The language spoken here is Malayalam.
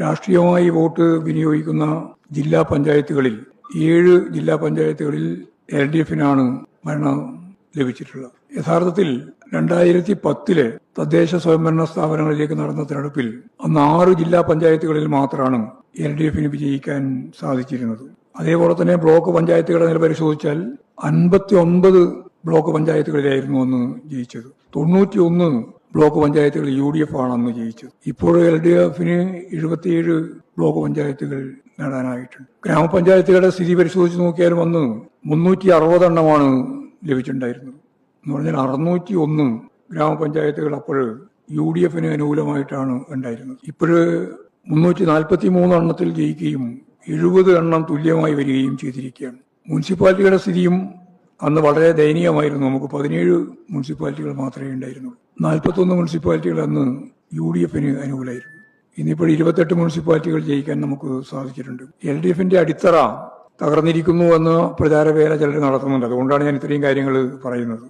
രാഷ്ട്രീയമായി വോട്ട് വിനിയോഗിക്കുന്ന ജില്ലാ പഞ്ചായത്തുകളിൽ 7 ജില്ലാ പഞ്ചായത്തുകളിൽ LDFനാണ് ഭരണം ലഭിച്ചിട്ടുള്ളത്. യഥാർത്ഥത്തിൽ 2010 തദ്ദേശ സ്വയംഭരണ സ്ഥാപനങ്ങളിലേക്ക് നടന്ന തെരഞ്ഞെടുപ്പിൽ അന്ന് 6 ജില്ലാ പഞ്ചായത്തുകളിൽ മാത്രമാണ് LDFന് വിജയിക്കാൻ സാധിച്ചിരുന്നത്. അതേപോലെ തന്നെ ബ്ലോക്ക് പഞ്ചായത്തുകളുടെ നില പരിശോധിച്ചാൽ 59 ബ്ലോക്ക് പഞ്ചായത്തുകളിലായിരുന്നു അന്ന് ജയിച്ചത്. 91 ബ്ലോക്ക് പഞ്ചായത്തുകൾ UDF ആണ് അന്ന് ജയിച്ചത്. ഇപ്പോൾ LDFന് 77 ബ്ലോക്ക് പഞ്ചായത്തുകൾ നേടാനായിട്ടുണ്ട്. ഗ്രാമപഞ്ചായത്തുകളുടെ സ്ഥിതി പരിശോധിച്ച് നോക്കിയാലും അന്ന് 360 എണ്ണമാണ് ലഭിച്ചിട്ടുണ്ടായിരുന്നത്. എന്ന് പറഞ്ഞാൽ 601 ഗ്രാമപഞ്ചായത്തുകൾ അപ്പോൾ UDFന് അനുകൂലമായിട്ടാണ് ഉണ്ടായിരുന്നത്. ഇപ്പോൾ 343 എണ്ണത്തിൽ ജയിക്കുകയും 70 എണ്ണം തുല്യമായി വരികയും ചെയ്തിരിക്കുകയാണ്. മുനിസിപ്പാലിറ്റികളുടെ സ്ഥിതിയും അന്ന് വളരെ ദയനീയമായിരുന്നു. നമുക്ക് 17 മുനിസിപ്പാലിറ്റികൾ മാത്രമേ ഉണ്ടായിരുന്നുള്ളൂ. 41 മുനിസിപ്പാലിറ്റികൾ അന്ന് UDFന് അനുകൂലമായിരുന്നു. ഇന്നിപ്പോൾ 28 മുനിസിപ്പാലിറ്റികൾ ജയിക്കാൻ നമുക്ക് സാധിച്ചിട്ടുണ്ട്. LDFന്റെ അടിത്തറ തകർന്നിരിക്കുന്നു എന്ന പ്രചാരവേല ചിലർ നടത്തുന്നുണ്ട്. അതുകൊണ്ടാണ് ഞാൻ ഇത്രയും കാര്യങ്ങൾ പറയുന്നത്.